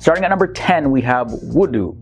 Starting at number 10, we have wudu.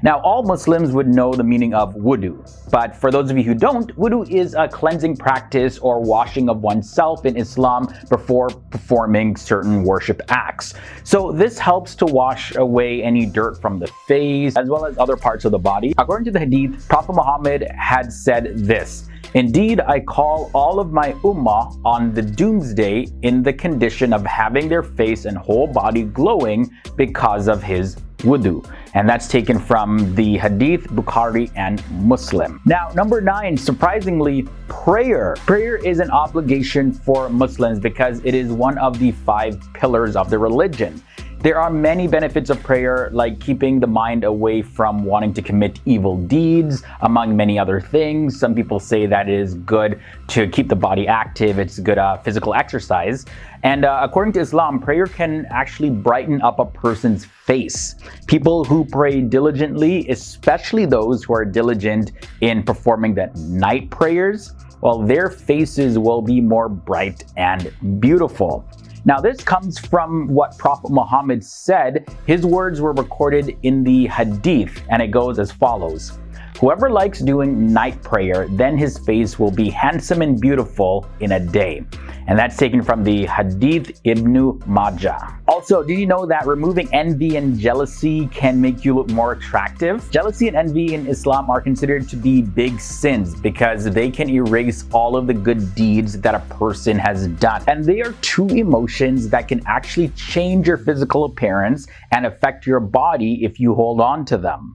Now, all Muslims would know the meaning of wudu, but for those of you who don't, wudu is a cleansing practice or washing of oneself in Islam before performing certain worship acts. So this helps to wash away any dirt from the face as well as other parts of the body. According to the hadith, Prophet Muhammad had said this: "Indeed, I call all of my ummah on the doomsday in the condition of having their face and whole body glowing because of his wudu." And that's taken from the Hadith, Bukhari, and Muslim. Now, number 9, surprisingly, prayer. Prayer is an obligation for Muslims because it is one of the 5 pillars of the religion. There are many benefits of prayer, like keeping the mind away from wanting to commit evil deeds, among many other things. Some people say that it is good to keep the body active. It's good physical exercise. And according to Islam, prayer can actually brighten up a person's face. People who pray diligently, especially those who are diligent in performing the night prayers, well, their faces will be more bright and beautiful. Now, this comes from what Prophet Muhammad said. His words were recorded in the Hadith, and it goes as follows: "Whoever likes doing night prayer, then his face will be handsome and beautiful in a day." And that's taken from the Hadith Ibn Majah. Also, did you know that removing envy and jealousy can make you look more attractive? Jealousy and envy in Islam are considered to be big sins because they can erase all of the good deeds that a person has done. And they are 2 emotions that can actually change your physical appearance and affect your body if you hold on to them.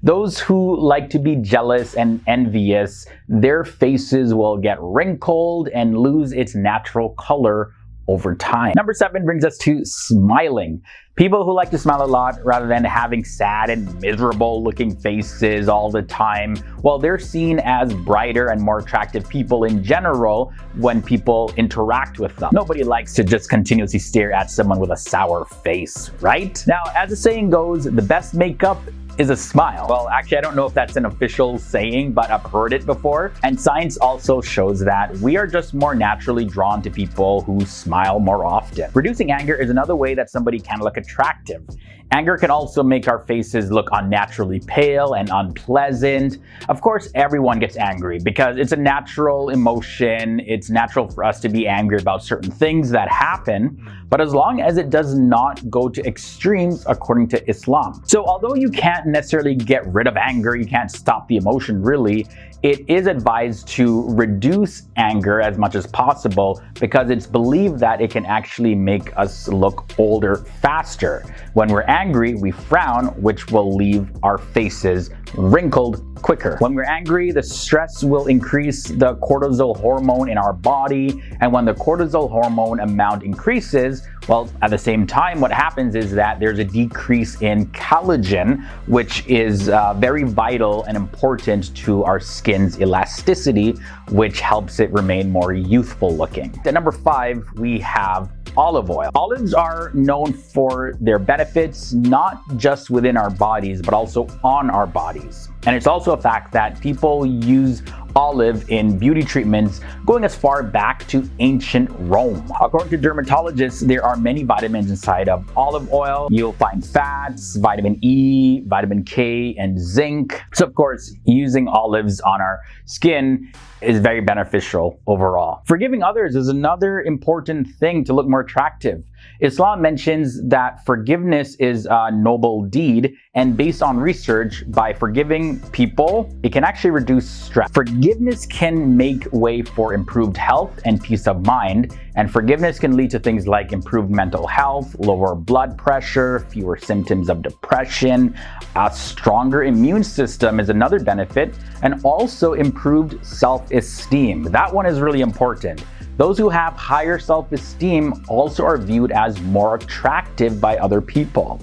Those who like to be jealous and envious, their faces will get wrinkled and lose its natural color over time. Number 7 brings us to smiling. People who like to smile a lot rather than having sad and miserable looking faces all the time, well, they're seen as brighter and more attractive people in general when people interact with them. Nobody likes to just continuously stare at someone with a sour face, right? Now, as the saying goes, the best makeup is a smile. Well, actually, I don't know if that's an official saying, but I've heard it before. And science also shows that we are just more naturally drawn to people who smile more often. Reducing anger is another way that somebody can look attractive. Anger can also make our faces look unnaturally pale and unpleasant. Of course, everyone gets angry because it's a natural emotion. It's natural for us to be angry about certain things that happen, but as long as it does not go to extremes according to Islam. So although you can't necessarily get rid of anger, you can't stop the emotion really, it is advised to reduce anger as much as possible because it's believed that it can actually make us look older faster. When we're angry, we frown, which will leave our faces wrinkled quicker. When we're angry, the stress will increase the cortisol hormone in our body, and when the cortisol hormone amount increases, well, at the same time, what happens is that there's a decrease in collagen, which is very vital and important to our skin's elasticity, which helps it remain more youthful looking. At number 5, we have olive oil. Olives are known for their benefits, not just within our bodies, but also on our bodies. And it's also a fact that people use olive in beauty treatments going as far back to ancient Rome. According to dermatologists, there are many vitamins inside of olive oil. You'll find fats, vitamin E, vitamin K, and zinc. So of course, using olives on our skin is very beneficial overall. Forgiving others is another important thing to look more attractive. Islam mentions that forgiveness is a noble deed, and based on research, by forgiving people, it can actually reduce stress. Forgiveness can make way for improved health and peace of mind, and forgiveness can lead to things like improved mental health, lower blood pressure, fewer symptoms of depression. A stronger immune system is another benefit, and also improved self-esteem. That one is really important. Those who have higher self-esteem also are viewed as more attractive by other people.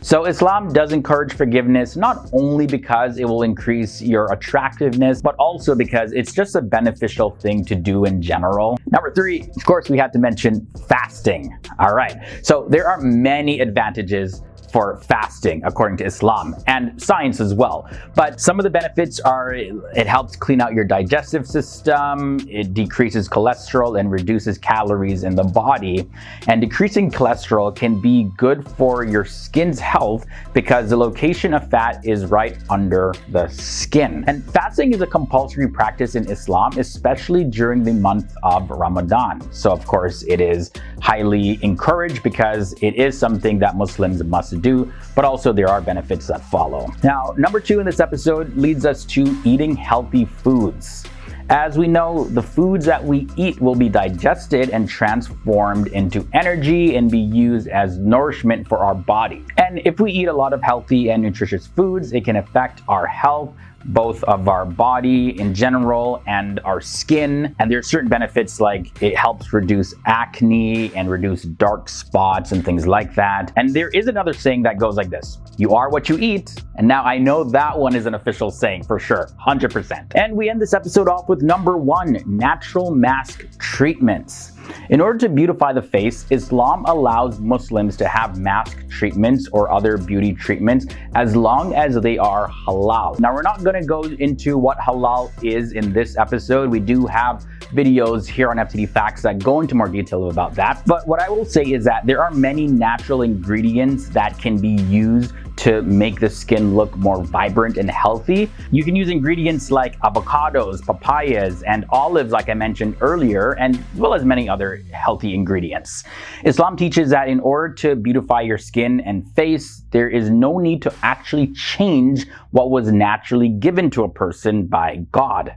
So Islam does encourage forgiveness, not only because it will increase your attractiveness, but also because it's just a beneficial thing to do in general. Number 3, of course, we had to mention fasting. All right, so there are many advantages for fasting, according to Islam, and science as well. But some of the benefits are it helps clean out your digestive system, it decreases cholesterol and reduces calories in the body. And decreasing cholesterol can be good for your skin's health because the location of fat is right under the skin. And fasting is a compulsory practice in Islam, especially during the month of Ramadan. So of course it is highly encouraged because it is something that Muslims must do, but also there are benefits that follow. Now, number 2 in this episode leads us to eating healthy foods. As we know, the foods that we eat will be digested and transformed into energy and be used as nourishment for our body. And if we eat a lot of healthy and nutritious foods, it can affect our health, both of our body in general and our skin. And there are certain benefits like it helps reduce acne and reduce dark spots and things like that. And there is another saying that goes like this: you are what you eat. And now I know that one is an official saying for sure, 100%. And we end this episode off with number 1, natural mask treatments. In order to beautify the face, Islam allows Muslims to have mask treatments or other beauty treatments as long as they are halal. Now, we're not going to go into what halal is in this episode. We do have videos here on FTD Facts that go into more detail about that. But what I will say is that there are many natural ingredients that can be used to make the skin look more vibrant and healthy. You can use ingredients like avocados, papayas, and olives, like I mentioned earlier, and as well as many other healthy ingredients. Islam teaches that in order to beautify your skin and face, there is no need to actually change what was naturally given to a person by God.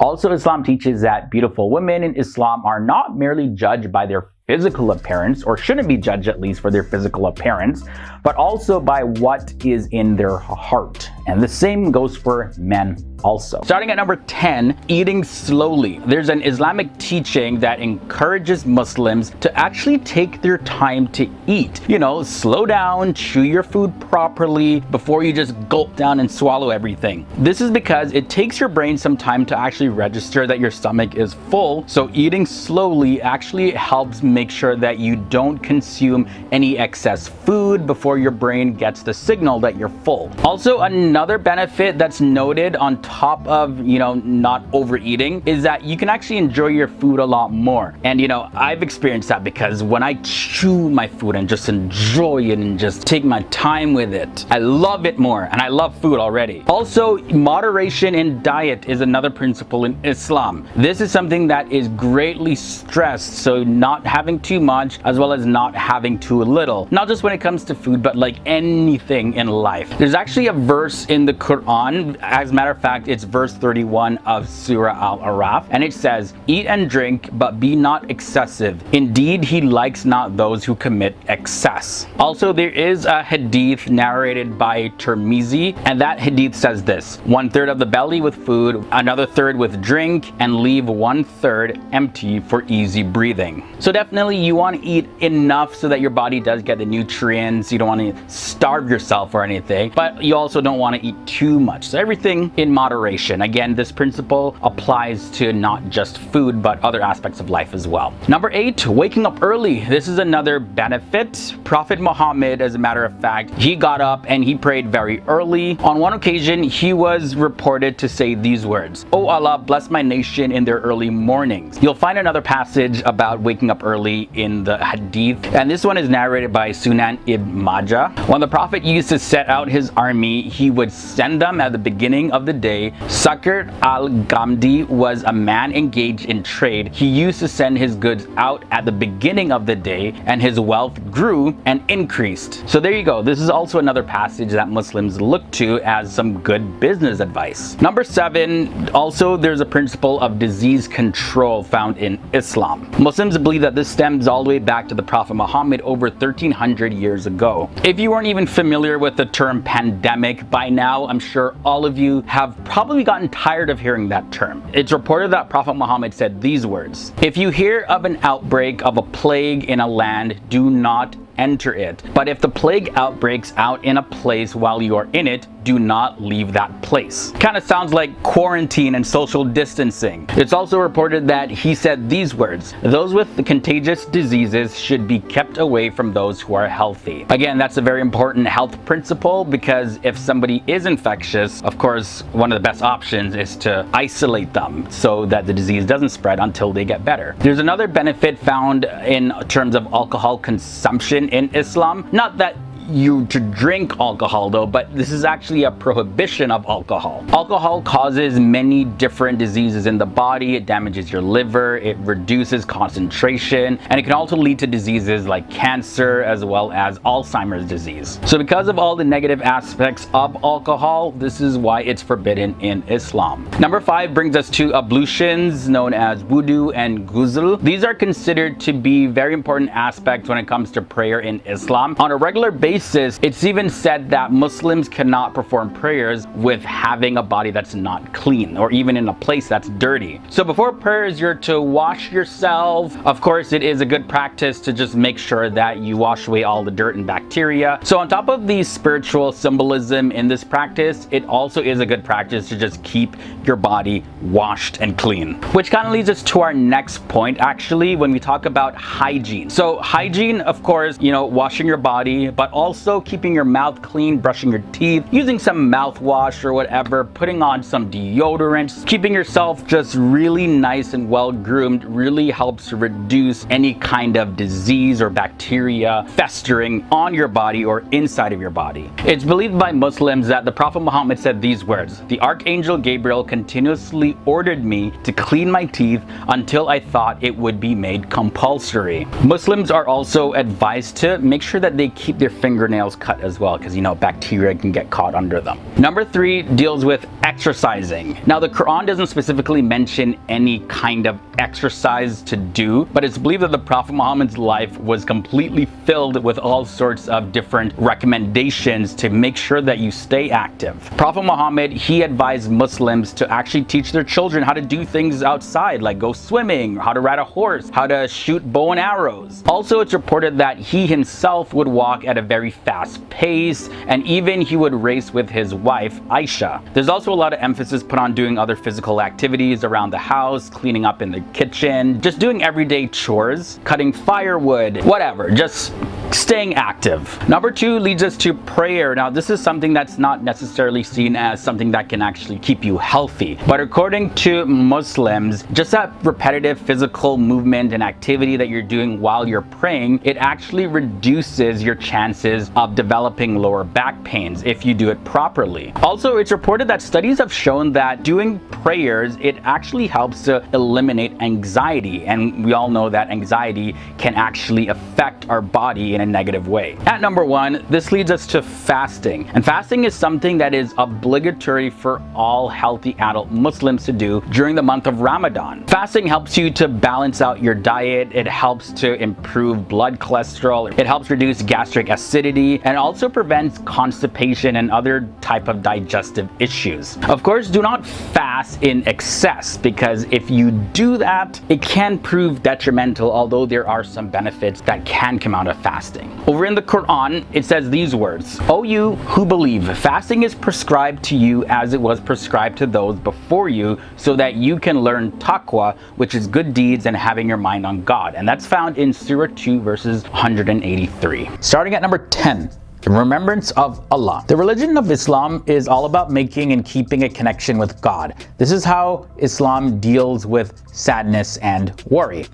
Also, Islam teaches that beautiful women in Islam are not merely judged by their physical appearance, or shouldn't be judged at least for their physical appearance, but also by what is in their heart. And the same goes for men also. Starting at number 10, eating slowly. There's an Islamic teaching that encourages Muslims to actually take their time to eat. You know, slow down, chew your food properly before you just gulp down and swallow everything. This is because it takes your brain some time to actually register that your stomach is full. So eating slowly actually helps make sure that you don't consume any excess food before your brain gets the signal that you're full. Also, another benefit that's noted on top of, not overeating is that you can actually enjoy your food a lot more. And, I've experienced that because when I chew my food and just enjoy it and just take my time with it, I love it more, and I love food already. Also, moderation in diet is another principle in Islam. This is something that is greatly stressed, so not having too much as well as not having too little. Not just when it comes to food, but like anything in life. There's actually a verse in the Quran, as a matter of fact, it's verse 31 of Surah Al-Araf, and it says, "Eat and drink, but be not excessive. Indeed, he likes not those who commit excess." Also, there is a hadith narrated by Tirmizi, and that hadith says this: 1/3 of the belly with food, another third with drink, and leave 1/3 empty for easy breathing. So definitely you want to eat enough so that your body does get the nutrients. You don't want to starve yourself or anything, but you also don't want to eat too much. So everything in moderation. Again, this principle applies to not just food, but other aspects of life as well. Number 8, waking up early. This is another benefit. Prophet Muhammad, as a matter of fact, he got up and he prayed very early. On one occasion, he was reported to say these words: "Oh Allah, bless my nation in their early mornings." You'll find another passage about waking up early in the hadith, and this one is narrated by Sunan ibn Majah. When the Prophet used to set out his army, he would send them at the beginning of the day. Sakr al-Ghamdi was a man engaged in trade. He used to send his goods out at the beginning of the day, and his wealth grew and increased. So there you go. This is also another passage that Muslims look to as some good business advice. Number 7, also there's a principle of disease control found in Islam. Muslims believe that this stems all the way back to the Prophet Muhammad over 1300 years ago. If you weren't even familiar with the term pandemic by now, I'm sure all of you have probably gotten tired of hearing that term. It's reported that Prophet Muhammad said these words: "If you hear of an outbreak of a plague in a land, do not enter it. But if the plague outbreaks out in a place while you are in it, do not leave that place. Kind of sounds like quarantine and social distancing. It's also reported that he said these words: those with the contagious diseases should be kept away from those who are healthy. Again, that's a very important health principle, because if somebody is infectious, of course, one of the best options is to isolate them so that the disease doesn't spread until they get better. There's another benefit found in terms of alcohol consumption in Islam. Not that you to drink alcohol though, but this is actually a prohibition of alcohol. Alcohol causes many different diseases in the body. It damages your liver, it reduces concentration, and it can also lead to diseases like cancer as well as Alzheimer's disease. So because of all the negative aspects of alcohol, this is why it's forbidden in Islam. Number 5 brings us to ablutions known as wudu and ghusl. These are considered to be very important aspects when it comes to prayer in Islam. On a regular basis, it's even said that Muslims cannot perform prayers with having a body that's not clean, or even in a place that's dirty. So before prayers, you're to wash yourself. Of course, it is a good practice to just make sure that you wash away all the dirt and bacteria. So on top of the spiritual symbolism in this practice, it also is a good practice to just keep your body washed and clean. Which kind of leads us to our next point, actually, when we talk about hygiene. So hygiene, of course, washing your body, but also keeping your mouth clean, brushing your teeth, using some mouthwash or whatever, putting on some deodorants, keeping yourself just really nice and well groomed really helps to reduce any kind of disease or bacteria festering on your body or inside of your body. It's believed by Muslims that the Prophet Muhammad said these words: "The Archangel Gabriel continuously ordered me to clean my teeth until I thought it would be made compulsory." Muslims are also advised to make sure that they keep their fingernails cut as well, because bacteria can get caught under them. Number 3 deals with exercising. Now, the Quran doesn't specifically mention any kind of exercise to do, but it's believed that the Prophet Muhammad's life was completely filled with all sorts of different recommendations to make sure that you stay active. Prophet Muhammad, he advised Muslims to actually teach their children how to do things outside, like go swimming, how to ride a horse, how to shoot bow and arrows. Also, it's reported that he himself would walk at a very fast pace, and even he would race with his wife Aisha. There's also a lot of emphasis put on doing other physical activities around the house, cleaning up in the kitchen, just doing everyday chores, cutting firewood, whatever, just staying active. Number 2 leads us to prayer. Now, this is something that's not necessarily seen as something that can actually keep you healthy, but according to Muslims, just that repetitive physical movement and activity that you're doing while you're praying, it actually reduces your chances of developing lower back pains if you do it properly. Also, it's reported that studies have shown that doing prayers, it actually helps to eliminate anxiety, and we all know that anxiety can actually affect our body in a negative way. At number 1, this leads us to fasting. And fasting is something that is obligatory for all healthy adult Muslims to do during the month of Ramadan. Fasting helps you to balance out your diet, it helps to improve blood cholesterol, it helps reduce gastric acidity, and also prevents constipation and other type of digestive issues. Of course, do not fast in excess, because if you do that, it can prove detrimental, although there are some benefits that can come out of fasting. Over in the Quran, it says these words: "O you who believe, fasting is prescribed to you as it was prescribed to those before you, so that you can learn taqwa, which is good deeds and having your mind on God." And that's found in Surah 2 verses 183. Starting at number 10. Remembrance of Allah. The religion of Islam is all about making and keeping a connection with God. This is how Islam deals with sadness and worry.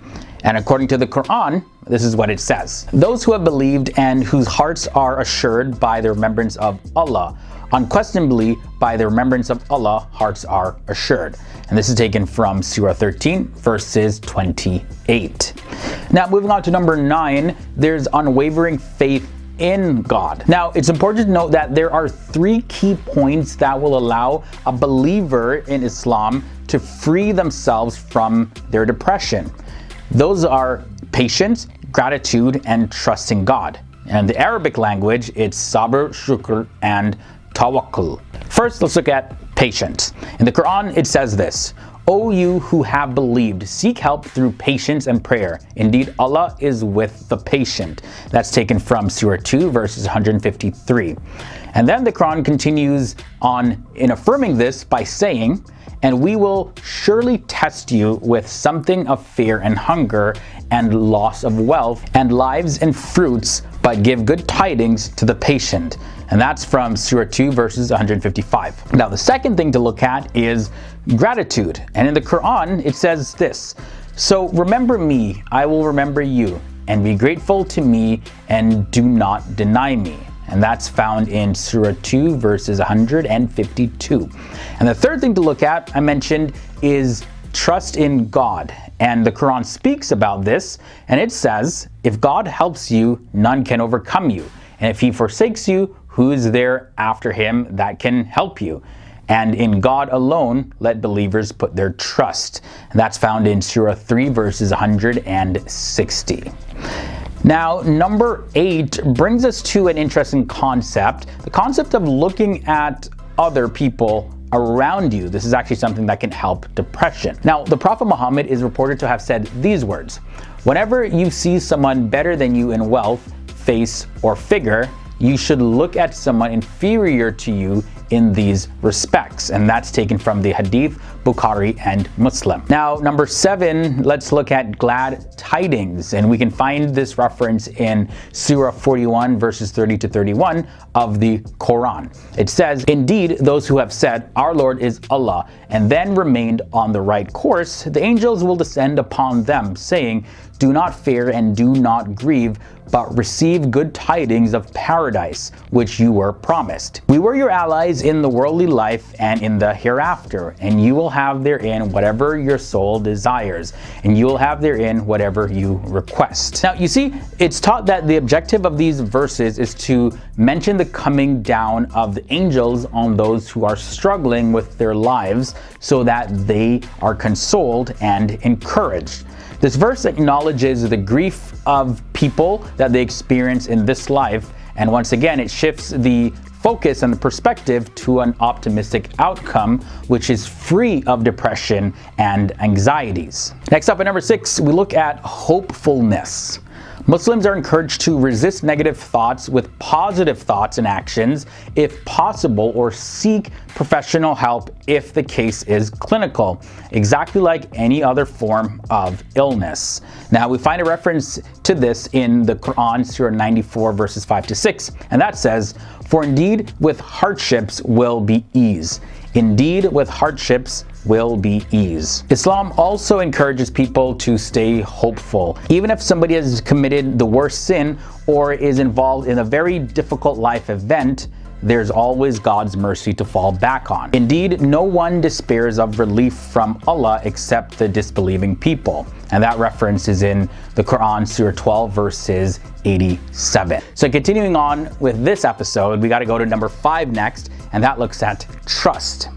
And according to the Quran, this is what it says: "Those who have believed and whose hearts are assured by the remembrance of Allah, unquestionably by the remembrance of Allah, hearts are assured." And this is taken from Surah 13 verses 28. Now, moving on to number 9, there's unwavering faith in God. Now, it's important to note that there are 3 key points that will allow a believer in Islam to free themselves from their depression. Those are patience, gratitude, and trusting God. And in the Arabic language, it's sabr, shukr, and tawakkul. First, let's look at patience. In the Quran, it says this: O you who have believed, seek help through patience and prayer. Indeed, Allah is with the patient. That's taken from Surah 2, verses 153. And then the Quran continues on in affirming this by saying, and we will surely test you with something of fear and hunger and loss of wealth and lives and fruits, but give good tidings to the patient. And that's from Surah 2, verses 155. Now, the second thing to look at is gratitude. And in the Quran, it says this, so remember me, I will remember you, and be grateful to me and do not deny me. And that's found in Surah 2, verses 152. And the third thing to look at, I mentioned, is trust in God. And the Quran speaks about this, and it says, if God helps you, none can overcome you. And if he forsakes you, who is there after him that can help you? And in God alone, let believers put their trust. And that's found in Surah 3, verses 160. Now, number 8 brings us to an interesting concept, the concept of looking at other people around you. This is actually something that can help depression. Now, the Prophet Muhammad is reported to have said these words, whenever you see someone better than you in wealth, face, or figure, you should look at someone inferior to you in these respects. And that's taken from the Hadith, Bukhari, and Muslim. Now, number 7, let's look at glad tidings. And we can find this reference in Surah 41, verses 30 to 31 of the Quran. It says, indeed, those who have said, our Lord is Allah, and then remained on the right course, the angels will descend upon them, saying, do not fear and do not grieve, but receive good tidings of paradise, which you were promised. We were your allies in the worldly life and in the hereafter, and you will have therein whatever your soul desires, and you will have therein whatever you request. Now, you see, it's taught that the objective of these verses is to mention the coming down of the angels on those who are struggling with their lives, so that they are consoled and encouraged. This verse acknowledges the grief of people that they experience in this life, and once again, it shifts the focus and the perspective to an optimistic outcome, which is free of depression and anxieties. Next up at number 6, we look at hopefulness. Muslims are encouraged to resist negative thoughts with positive thoughts and actions if possible, or seek professional help if the case is clinical, exactly like any other form of illness. Now, we find a reference to this in the Quran, Surah 94, verses 5 to 6, and that says, for indeed with hardships will be ease. Indeed with hardships will be ease. Islam also encourages people to stay hopeful. Even if somebody has committed the worst sin or is involved in a very difficult life event, there's always God's mercy to fall back on. Indeed, no one despairs of relief from Allah except the disbelieving people. And that reference is in the Quran, Surah 12, verses 87. So continuing on with this episode, we got to go to number 5 next, and that looks at trust.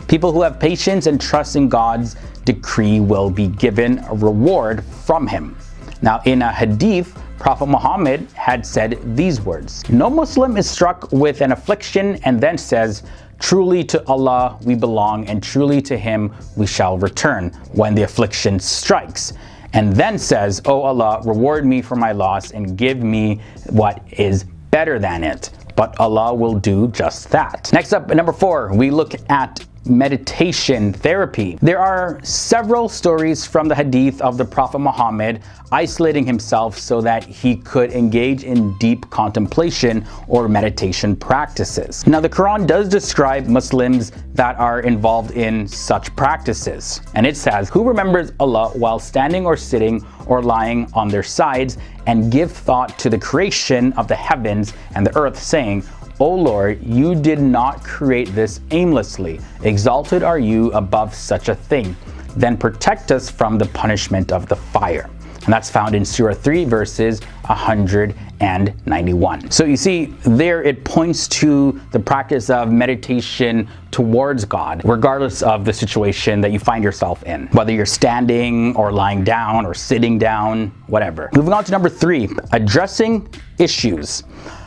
People who have patience and trust in God's decree will be given a reward from Him. Now, in a hadith, Prophet Muhammad had said these words, no Muslim is struck with an affliction and then says, truly to Allah we belong and truly to Him we shall return when the affliction strikes, and then says, O Allah, reward me for my loss and give me what is better than it. But Allah will do just that. Next up, at number 4, we look at meditation therapy. There are several stories from the hadith of the Prophet Muhammad isolating himself so that he could engage in deep contemplation or meditation practices. Now, the Quran does describe Muslims that are involved in such practices, and it says, who remembers Allah while standing or sitting or lying on their sides, and give thought to the creation of the heavens and the earth, saying, O Lord, you did not create this aimlessly. Exalted are you above such a thing. Then protect us from the punishment of the fire. And that's found in Surah 3, verses 191. So you see, there it points to the practice of meditation towards God, regardless of the situation that you find yourself in, whether you're standing or lying down or sitting down, whatever. Moving on to number 3, addressing issues.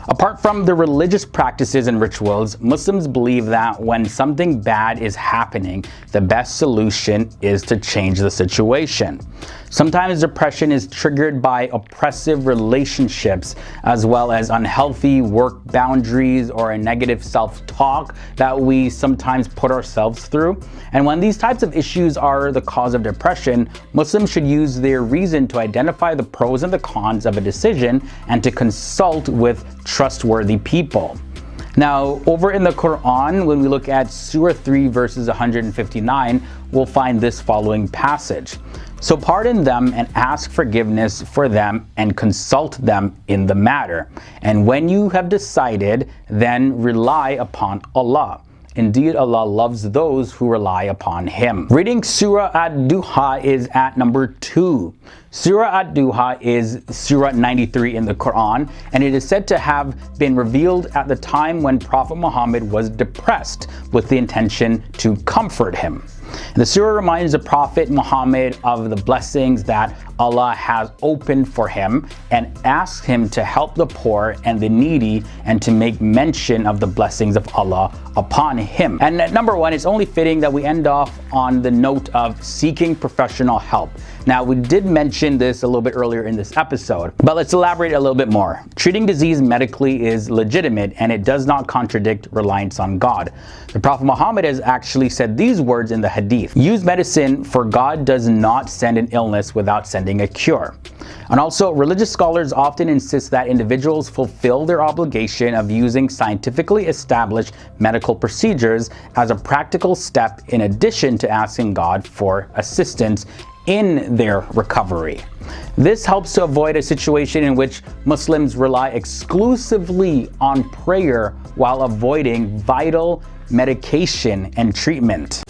Apart from the religious practices and rituals, Muslims believe that when something bad is happening, the best solution is to change the situation. Sometimes depression is triggered by oppressive relationships, as well as unhealthy work boundaries or a negative self-talk that we sometimes put ourselves through. And when these types of issues are the cause of depression, Muslims should use their reason to identify the pros and the cons of a decision and to consult with trustworthy people. Now, over in the Quran, when we look at Surah 3 verses 159, we'll find this following passage. So pardon them and ask forgiveness for them and consult them in the matter. And when you have decided, then rely upon Allah. Indeed, Allah loves those who rely upon Him. Reading Surah Ad-Duha is at number 2. Surah Ad-Duha is Surah 93 in the Quran, and it is said to have been revealed at the time when Prophet Muhammad was depressed with the intention to comfort him. The surah reminds the Prophet Muhammad of the blessings that Allah has opened for him and asks him to help the poor and the needy and to make mention of the blessings of Allah upon him. And at number 1, it's only fitting that we end off on the note of seeking professional help. Now, we did mention this a little bit earlier in this episode, but let's elaborate a little bit more. Treating disease medically is legitimate and it does not contradict reliance on God. The Prophet Muhammad has actually said these words in the Hadith: use medicine, for God does not send an illness without sending a cure. And also, religious scholars often insist that individuals fulfill their obligation of using scientifically established medical procedures as a practical step in addition to asking God for assistance in their recovery. This helps to avoid a situation in which Muslims rely exclusively on prayer while avoiding vital medication and treatment.